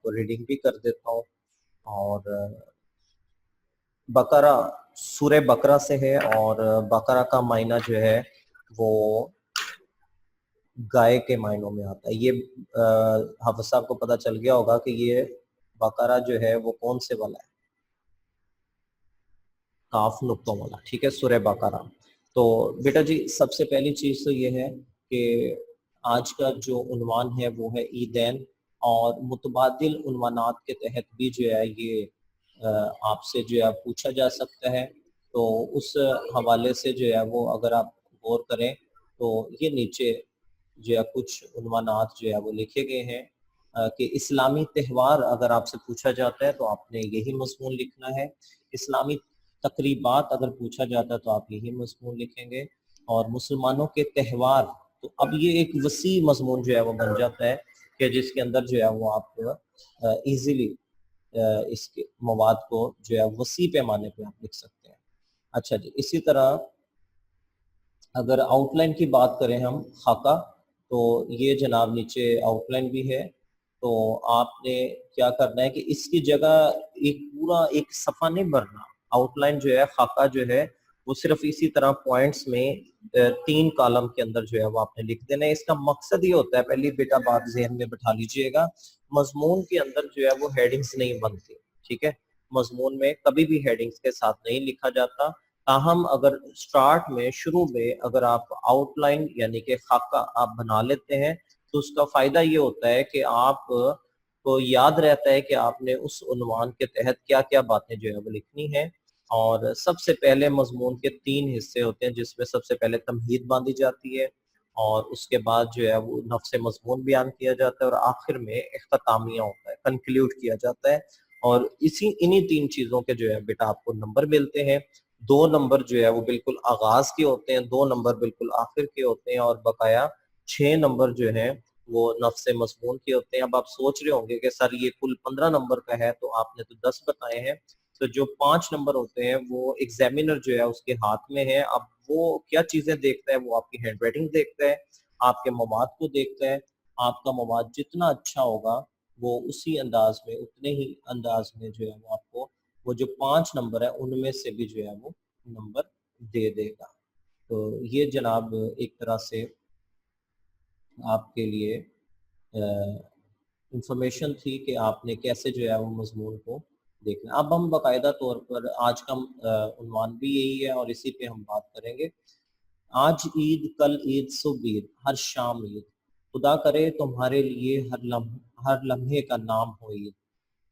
کو ریڈنگ بھی کر دیتا ہوں. اور بقرہ سورہ بقرہ سے ہے، اور بقرہ کا معنی جو ہے وہ گائے کے معنوں میں آتا ہے. یہ حافظ صاحب کو پتہ چل گیا ہوگا کہ یہ بقرہ جو ہے وہ کون سے والا ہے، کاف نقطوں والا. ٹھیک ہے، سورہ بقرہ. تو بیٹا جی سب سے پہلی چیز تو یہ ہے کہ آج کا جو عنوان ہے وہ ہے عیدین، اور متبادل عنوانات کے تحت بھی جو ہے یہ آپ سے جو ہے پوچھا جا سکتا ہے. تو اس حوالے سے جو ہے وہ اگر آپ غور کریں تو یہ نیچے جو ہے کچھ عنوانات جو ہے وہ لکھے گئے ہیں کہ اسلامی تہوار اگر آپ سے پوچھا جاتا ہے تو آپ نے یہی مضمون لکھنا ہے. اسلامی تقریبات اگر پوچھا جاتا ہے تو آپ یہی مضمون لکھیں گے. اور مسلمانوں کے تہوار، تو اب یہ ایک وسیع مضمون جو ہے وہ بن جاتا ہے کہ جس کے اندر جو ہے وہ آپ ایزیلی اس کے مواد کو جو ہے وسیع پیمانے پہ آپ لکھ سکتے ہیں. اچھا جی، اسی طرح اگر آؤٹ لائن کی بات کریں ہم خاکہ، تو یہ جناب نیچے آؤٹ لائن بھی ہے. تو آپ نے کیا کرنا ہے کہ اس کی جگہ ایک پورا ایک صفحہ نہیں بھرنا. آؤٹ لائن جو ہے خاکہ جو ہے وہ صرف اسی طرح پوائنٹس میں 3 کالم کے اندر جو ہے وہ آپ نے لکھ دینا ہے. اس کا مقصد یہ ہوتا ہے، پہلی بیٹا بات ذہن میں بٹھا لیجئے گا، مضمون کے اندر جو ہے وہ ہیڈنگز نہیں بنتی. ٹھیک ہے، مضمون میں کبھی بھی ہیڈنگز کے ساتھ نہیں لکھا جاتا. تاہم اگر سٹارٹ میں شروع میں اگر آپ آؤٹ لائن یعنی کہ خاکہ آپ بنا لیتے ہیں تو اس کا فائدہ یہ ہوتا ہے کہ آپ کو یاد رہتا ہے کہ آپ نے اس عنوان کے تحت کیا کیا باتیں جو ہے وہ لکھنی ہیں. اور سب سے پہلے مضمون کے 3 حصے ہوتے ہیں، جس میں سب سے پہلے تمہید باندھی جاتی ہے، اور اس کے بعد جو ہے وہ نفس مضمون بیان کیا جاتا ہے، اور آخر میں اختتامیہ ہوتا ہے، کنکلیوڈ کیا جاتا ہے. اور انہی 3 چیزوں کے جو ہے بیٹا آپ کو نمبر ملتے ہیں. 2 نمبر جو ہے وہ بالکل آغاز کے ہوتے ہیں، 2 نمبر بالکل آخر کے ہوتے ہیں، اور بقایا 6 نمبر جو ہیں وہ نفس مضمون کے ہوتے ہیں. اب آپ سوچ رہے ہوں گے کہ سر یہ کل 15 نمبر کا ہے تو آپ نے تو 10 بتائے ہیں. تو جو 5 نمبر ہوتے ہیں وہ ایگزامینر جو ہے اس کے ہاتھ میں ہے. اب وہ کیا چیزیں دیکھتا ہے؟ وہ آپ کی ہینڈ رائٹنگ دیکھتا ہے، آپ کے مواد کو دیکھتا ہے. آپ کا مواد جتنا اچھا ہوگا وہ اسی انداز میں اتنے ہی انداز میں جو ہے وہ آپ کو وہ جو 5 نمبر ہے ان میں سے بھی جو ہے وہ نمبر دے دے گا. تو یہ جناب ایک طرح سے آپ کے لیے انفارمیشن تھی کہ آپ نے کیسے جو ہے وہ مضمون کو دیکھنا. اب ہم باقاعدہ طور پر آج کا عنوان بھی یہی ہے اور اسی پہ ہم بات کریں گے. آج عید، کل عید، صبح عید، ہر شام عید، خدا کرے تمہارے لیے ہر لمحے کا نام ہو عید.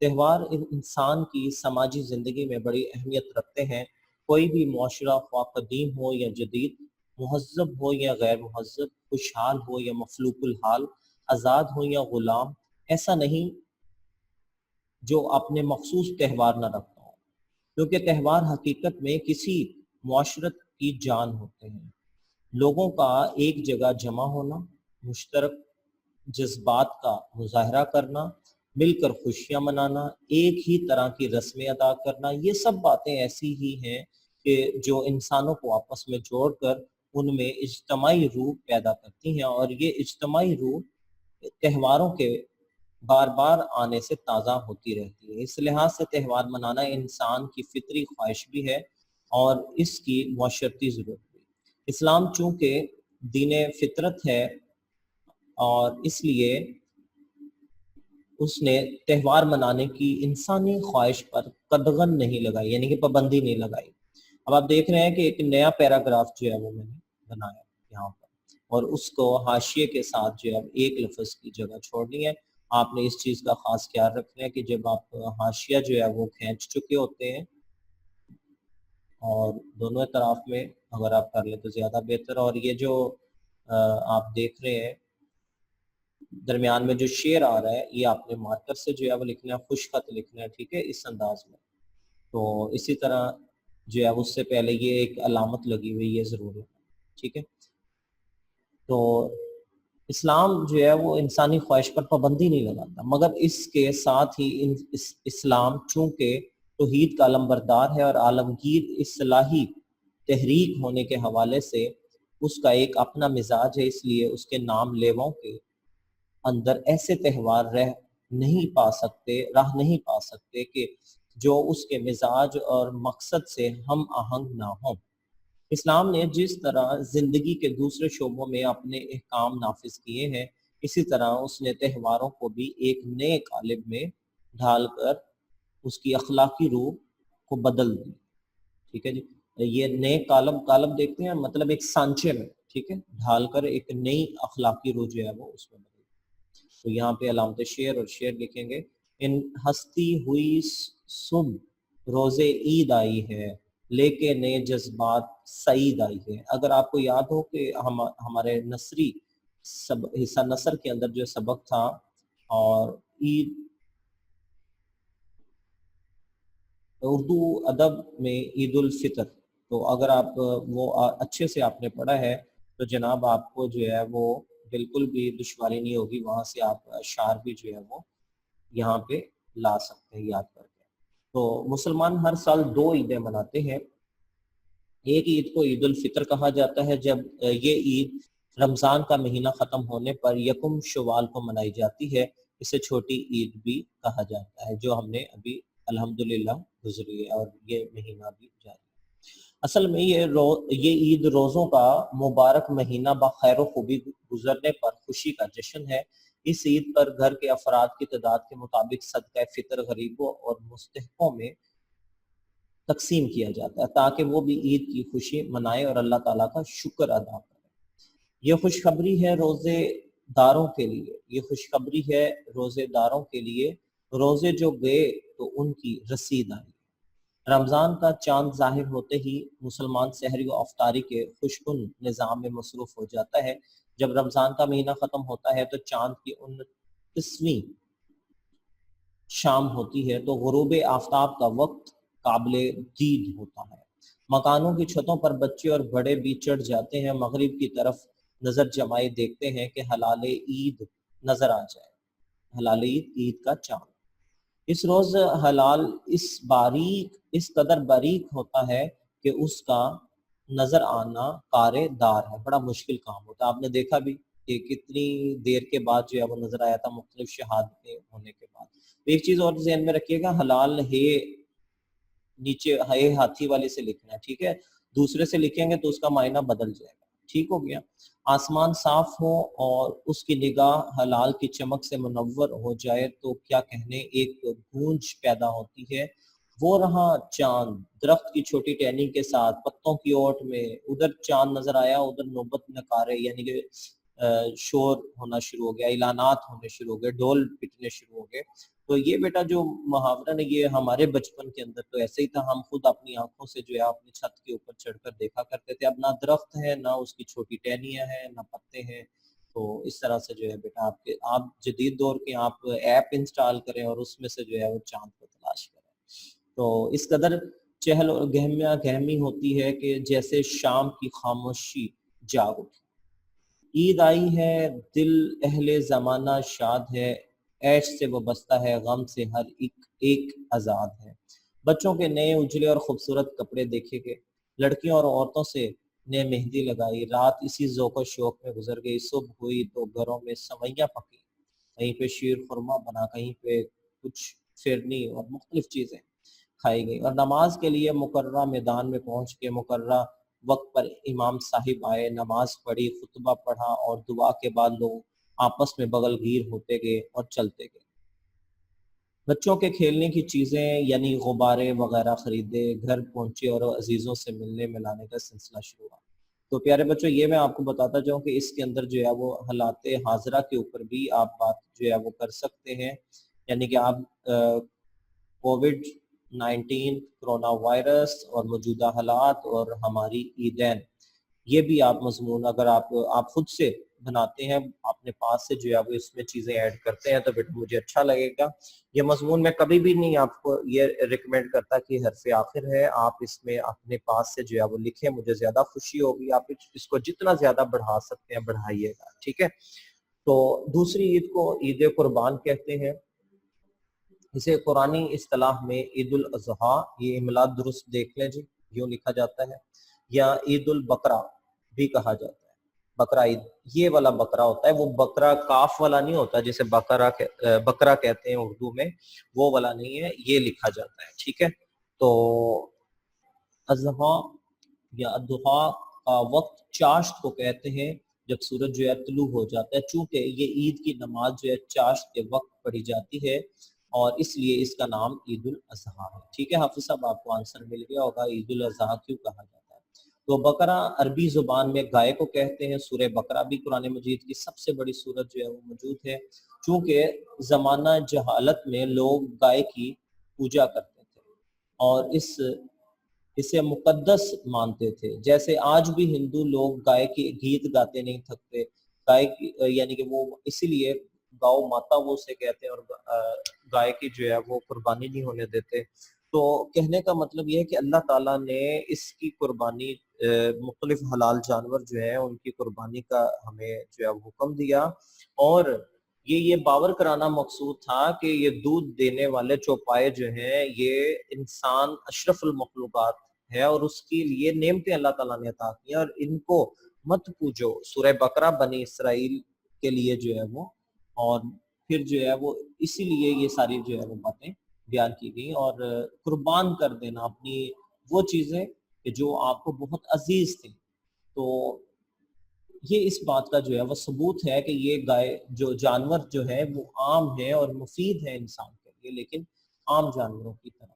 تہوار انسان کی سماجی زندگی میں بڑی اہمیت رکھتے ہیں. کوئی بھی معاشرہ خواہ قدیم ہو یا جدید، مہذب ہو یا غیر مہذب، خوشحال ہو یا مفلوق الحال، آزاد ہو یا غلام، ایسا نہیں جو اپنے مخصوص تہوار نہ رکھتا ہو، کیونکہ تہوار حقیقت میں کسی معاشرت کی جان ہوتے ہیں. لوگوں کا ایک جگہ جمع ہونا، مشترک جذبات کا مظاہرہ کرنا، مل کر خوشیاں منانا، ایک ہی طرح کی رسمیں ادا کرنا، یہ سب باتیں ایسی ہی ہیں کہ جو انسانوں کو آپس میں جوڑ کر ان میں اجتماعی روح پیدا کرتی ہیں. اور یہ اجتماعی روح تہواروں کے بار بار آنے سے تازہ ہوتی رہتی ہے. اس لحاظ سے تہوار منانا انسان کی فطری خواہش بھی ہے اور اس کی معاشرتی ضرورت بھی. اسلام چونکہ دین فطرت ہے اور اس لیے اس نے تہوار منانے کی انسانی خواہش پر قدغن نہیں لگائی، یعنی کہ پابندی نہیں لگائی. اب آپ دیکھ رہے ہیں کہ ایک نیا پیراگراف جو ہے وہ میں نے بنایا یہاں پر، اور اس کو حاشیے کے ساتھ جو ہے ایک لفظ کی جگہ چھوڑنی ہے. آپ نے اس چیز کا خاص خیال رکھنا ہے کہ جب آپ حاشیہ جو ہے وہ کھینچ چکے ہوتے ہیں اور دونوں اطراف میں اگر آپ کر لیں تو زیادہ بہتر. اور یہ جو آپ دیکھ رہے ہیں درمیان میں جو شعر آ رہا ہے یہ آپ نے مارکر سے جو ہے وہ لکھنا ہے، خوش خط لکھنا ہے، ٹھیک ہے، اس انداز میں. تو اسی طرح جو ہے اس سے پہلے یہ ایک علامت لگی ہوئی ہے ضرور ہے، ٹھیک ہے. تو اسلام جو ہے وہ انسانی خواہش پر پابندی نہیں لگاتا، مگر اس کے ساتھ ہی اسلام چونکہ توحید کا علمبردار ہے اور عالمگیر اصلاحی تحریک ہونے کے حوالے سے اس کا ایک اپنا مزاج ہے، اس لیے اس کے نام لیواؤں کے اندر ایسے تہوار نہیں پا سکتے، راہ نہیں پا سکتے کہ جو اس کے مزاج اور مقصد سے ہم آہنگ نہ ہوں۔ اسلام نے جس طرح زندگی کے دوسرے شعبوں میں اپنے احکام نافذ کیے ہیں، اسی طرح اس نے تہواروں کو بھی ایک نئے قالب میں ڈھال کر اس کی اخلاقی روح کو بدل دی۔ ٹھیک ہے جی، یہ نئے قالب دیکھتے ہیں، مطلب ایک سانچے میں، ٹھیک ہے، ڈھال کر ایک نئی اخلاقی روح جو ہے وہ اس میں بدل دی۔ تو یہاں پہ علامت شعر اور شعر لکھیں گے، ان ہستی ہوئی صبح روز عید آئی ہے، لے کے نئے جذبات سعید آئی ہے۔ اگر آپ کو یاد ہو کہ ہمارے نثری حصہ نثر کے اندر جو سبق تھا، اور عید اردو ادب میں عید الفطر، تو اگر آپ وہ اچھے سے آپ نے پڑھا ہے تو جناب آپ کو جو ہے وہ بالکل بھی دشواری نہیں ہوگی، وہاں سے آپ اشعار بھی جو ہے وہ یہاں پہ لا سکتے ہیں یاد کر کے۔ تو مسلمان ہر سال 2 عیدیں مناتے ہیں۔ ایک عید کو عید الفطر کہا جاتا ہے، جب یہ عید رمضان کا مہینہ ختم ہونے پر یکم شوال کو منائی جاتی ہے۔ اسے چھوٹی عید بھی کہا جاتا ہے، جو ہم نے ابھی الحمدللہ گزری ہے، اور یہ مہینہ بھی جاری ہے۔ اصل میں یہ عید روزوں کا مبارک مہینہ بخیر و خوبی گزرنے پر خوشی کا جشن ہے۔ اس عید پر گھر کے افراد کی تعداد کے مطابق صدقہ فطر غریبوں اور مستحقوں میں تقسیم کیا جاتا ہے، تاکہ وہ بھی عید کی خوشی منائے اور اللہ تعالیٰ کا شکر ادا کرے۔ یہ خوشخبری ہے روزے داروں کے لیے، یہ خوشخبری ہے روزے داروں کے لیے، روزے جو گئے تو ان کی رسید آئی۔ رمضان کا چاند ظاہر ہوتے ہی مسلمان سحری و افطاری کے خوشگن نظام میں مصروف ہو جاتا ہے۔ جب رمضان کا مہینہ ختم ہوتا ہے تو چاند کی 29ویں شام ہوتی ہے، تو غروب آفتاب کا وقت قابل دید ہوتا ہے۔ مکانوں کی چھتوں پر بچے اور بڑے بھی چڑھ جاتے ہیں، مغرب کی طرف نظر جمائے دیکھتے ہیں کہ ہلال عید نظر آ جائے، ہلال عید کا چاند۔ اس روز ہلال اس قدر باریک ہوتا ہے کہ اس کا نظر آنا کار دار ہے، بڑا مشکل کام ہوتا ہے۔ آپ نے دیکھا بھی کہ کتنی دیر کے بعد جو ہے وہ نظر آیا تھا، مختلف شہادتیں ہونے کے بعد۔ ایک چیز اور ذہن میں رکھیے گا، حلال ہے نیچے ہے ہاتھی والے سے لکھنا ہے، ٹھیک ہے، دوسرے سے لکھیں گے تو اس کا معنی بدل جائے گا، ٹھیک ہو گیا۔ آسمان صاف ہو اور اس کی نگاہ حلال کی چمک سے منور ہو جائے تو کیا کہنے، ایک گونج پیدا ہوتی ہے۔ وہ رہا چاند درخت کی چھوٹی ٹہنی کے ساتھ پتوں کی اوٹ میں، ادھر چاند نظر آیا، ادھر نوبت نکارے، یعنی کہ شور ہونا شروع ہو گیا، اعلانات ہونے شروع ہو گئے، ڈھول پٹنے شروع ہو گئے۔ تو یہ بیٹا جو محاورہ نے، یہ ہمارے بچپن کے اندر تو ایسے ہی تھا، ہم خود اپنی آنکھوں سے جو ہے اپنی چھت کے اوپر چڑھ کر دیکھا کرتے تھے۔ اب نہ درخت ہے، نہ اس کی چھوٹی ٹہنیاں ہیں، نہ پتے ہیں۔ تو اس طرح سے جو ہے بیٹا آپ جدید دور کے آپ ایپ انسٹال کریں اور اس میں سے جو ہے وہ چاند کو تلاش کریں۔ تو اس قدر چہل اور گہمی ہوتی ہے کہ جیسے شام کی خاموشی جاگ اٹھی۔ عید آئی ہے، دل اہل زمانہ شاد ہے، عیش سے وہ بستا ہے، غم سے ہر ایک آزاد ہے۔ بچوں کے نئے اجلے اور خوبصورت کپڑے دیکھے گئے، لڑکیوں اور عورتوں سے نے مہندی لگائی، رات اسی ذوق و شوق میں گزر گئی۔ صبح ہوئی تو گھروں میں سوئیاں پکی، کہیں پہ شیر خورما بنا، کہیں پہ کچھ فرنی اور مختلف چیزیں کھائی گئی، اور نماز کے لیے مقررہ میدان میں پہنچ کے مقررہ وقت پر امام صاحب آئے، نماز پڑھی، خطبہ پڑھا، اور دعا کے بعد لوگ آپس میں بغل گیر ہوتے گئے اور چلتے گئے۔ بچوں کے کھیلنے کی چیزیں یعنی غبارے وغیرہ خریدے، گھر پہنچے اور عزیزوں سے ملنے ملانے کا سلسلہ شروع ہوا۔ تو پیارے بچوں، یہ میں آپ کو بتاتا جاؤں کہ اس کے اندر جو ہے وہ حالات حاضرہ کے اوپر بھی آپ بات جو ہے وہ کر سکتے ہیں، یعنی کہ آپ کووڈ-19 کرونا وائرس اور موجودہ حالات اور ہماری عیدین، یہ بھی آپ مضمون اگر آپ خود سے بناتے ہیں، اپنے پاس سے جو ہے وہ اس میں چیزیں ایڈ کرتے ہیں تو بیٹا مجھے اچھا لگے گا۔ یہ مضمون میں کبھی بھی نہیں آپ کو یہ ریکمینڈ کرتا کہ حرف آخر ہے، آپ اس میں اپنے پاس سے جو ہے وہ لکھیں، مجھے زیادہ خوشی ہوگی۔ آپ اس کو جتنا زیادہ بڑھا سکتے ہیں بڑھائیے گا، ٹھیک ہے۔ تو دوسری عید کو عید قربان کہتے ہیں، اسے قرآنی اصطلاح میں عید الاضحیٰ، یہ املاء درست دیکھ لیں جی، یوں لکھا جاتا ہے، یا عید البقرہ بھی کہا جاتا ہے۔ بقرہ عید یہ والا بکرا ہوتا ہے، وہ بکرا کاف والا نہیں ہوتا جسے بکرا کہتے ہیں اردو میں، وہ والا نہیں ہے، یہ لکھا جاتا ہے، ٹھیک ہے۔ تو اضحیٰ یا اضحیٰ کا وقت چاشت کو کہتے ہیں جب سورج جو ہے طلوع ہو جاتا ہے، چونکہ یہ عید کی نماز جو ہے چاشت کے وقت پڑھی جاتی ہے اور اس لیے اس کا نام عید الاضحیٰ ہے، ٹھیک ہے۔ حافظ صاحب آپ کو آنسر مل گیا ہوگا عید الاضحیٰ کیوں کہا جاتا ہے۔ تو بقرہ عربی زبان میں گائے کو کہتے ہیں۔ سورہ بقرہ بھی قرآن مجید کی سب سے بڑی سورت جو ہے وہ موجود ہے، چونکہ زمانہ جہالت میں لوگ گائے کی پوجا کرتے تھے اور اسے مقدس مانتے تھے، جیسے آج بھی ہندو لوگ گائے کے گیت گاتے نہیں تھکتے، گائے کی یعنی کہ وہ اسی لیے گاؤ ماتا وہ اسے کہتے ہیں، اور گائے کی جو ہے وہ قربانی نہیں ہونے دیتے۔ تو کہنے کا مطلب یہ ہے کہ اللہ تعالیٰ نے اس کی قربانی مختلف حلال جانور جو ہیں ان کی قربانی کا ہمیں جو ہے حکم دیا، اور یہ باور کرانا مقصود تھا کہ یہ دودھ دینے والے چوپائے جو ہیں یہ انسان اشرف المخلوقات ہے اور اس کے لیے نعمتیں اللہ تعالیٰ نے عطا کی ہیں اور ان کو مت پوجو۔ سورہ بقرہ بنی اسرائیل کے لیے جو ہے وہ، اور پھر جو ہے وہ اسی لیے یہ ساری جو ہے وہ باتیں بیان کی گئی، اور قربان کر دینا اپنی وہ چیزیں کہ جو آپ کو بہت عزیز تھیں۔ تو یہ اس بات کا جو ہے وہ ثبوت ہے کہ یہ گائے جو جانور جو ہے وہ عام ہے اور مفید ہے انسان کے لیے، لیکن عام جانوروں کی طرح۔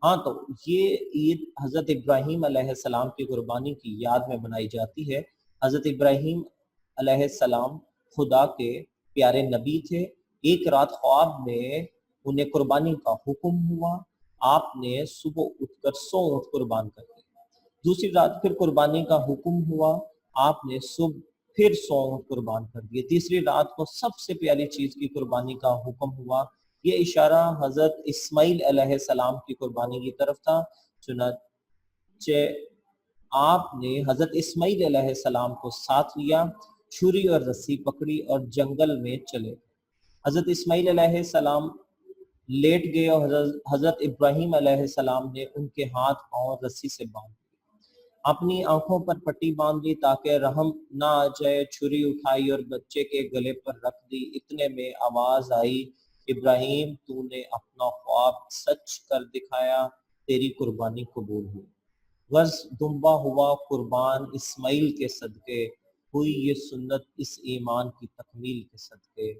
ہاں، تو یہ عید حضرت ابراہیم علیہ السلام کی قربانی کی یاد میں منائی جاتی ہے۔ حضرت ابراہیم علیہ السلام خدا کے پیارے نبی تھے۔ ایک رات خواب میں انہیں قربانی کا حکم ہوا، آپ نے صبح اٹھ کر 100 اونٹ قربان کر دیے۔ دوسری رات پھر قربانی کا حکم ہوا، آپ نے صبح پھر 100 اونٹ قربان کر دیے۔ تیسری رات کو سب سے پیاری چیز کی قربانی کا حکم ہوا، یہ اشارہ حضرت اسماعیل علیہ السلام کی قربانی کی طرف تھا، چنانچہ آپ نے حضرت اسماعیل علیہ السلام کو ساتھ لیا، چھری اور رسی پکڑی اور جنگل میں چلے۔ حضرت اسماعیل علیہ السلام لیٹ گئے اور حضرت ابراہیم علیہ السلام نے ان کے ہاتھ پاؤں رسی سے باندھ دیے، اپنی آنکھوں پر پٹی باندھ دی تاکہ رحم نہ آ جائے، چھری اٹھائی اور بچے کے گلے پر رکھ دی۔ اتنے میں آواز آئی، ابراہیم تو نے اپنا خواب سچ کر دکھایا، تیری قربانی قبول ہوئی۔ غرض دمبا ہوا قربان اسماعیل کے صدقے، ہوئی یہ سنت اس ایمان کی تکمیل کے صدقے۔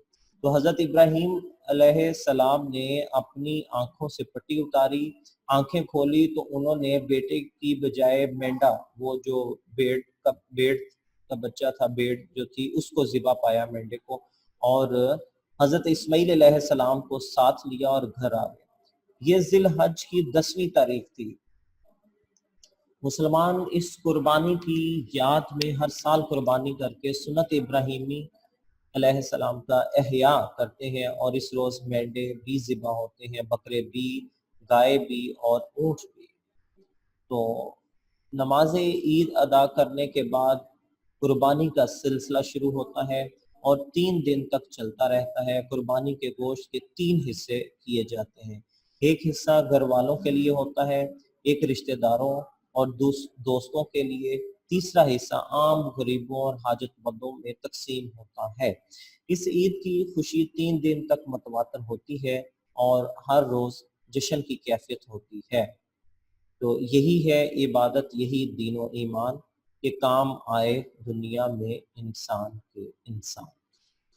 تو حضرت ابراہیم علیہ السلام نے اپنی آنکھوں سے پٹی اتاری، آنکھیں کھولی تو انہوں نے بیٹے کی بجائے مینڈا، وہ جو بیڑ کا بچہ تھا، بیڑ جو تھی اس کو ذبح پایا، مینڈے کو، اور حضرت اسماعیل علیہ السلام کو ساتھ لیا اور گھر آ گئے۔ یہ ذی الحج کی 10ویں تاریخ تھی۔ مسلمان اس قربانی کی یاد میں ہر سال قربانی کر کے سنت ابراہیمی علیہ السلام کا احیاء کرتے ہیں، اور اس روز مینڈے بھی ذبح ہوتے ہیں، بکرے بھی، گائے بھی اور اونٹ بھی۔ تو نماز عید ادا کرنے کے بعد قربانی کا سلسلہ شروع ہوتا ہے اور 3 دن تک چلتا رہتا ہے۔ قربانی کے گوشت کے 3 حصے کیے جاتے ہیں، ایک حصہ گھر والوں کے لیے ہوتا ہے، ایک رشتہ داروں اور دوستوں کے لیے، تیسرا حصہ عام غریبوں اور حاجت مندوں میں تقسیم ہوتا ہے۔ اس عید کی خوشی 3 دن تک متواتر ہوتی ہے اور ہر روز جشن کی کیفیت ہوتی ہے۔ تو یہی ہے عبادت، یہی دین و ایمان کہ کام آئے دنیا میں انسان کے انسان۔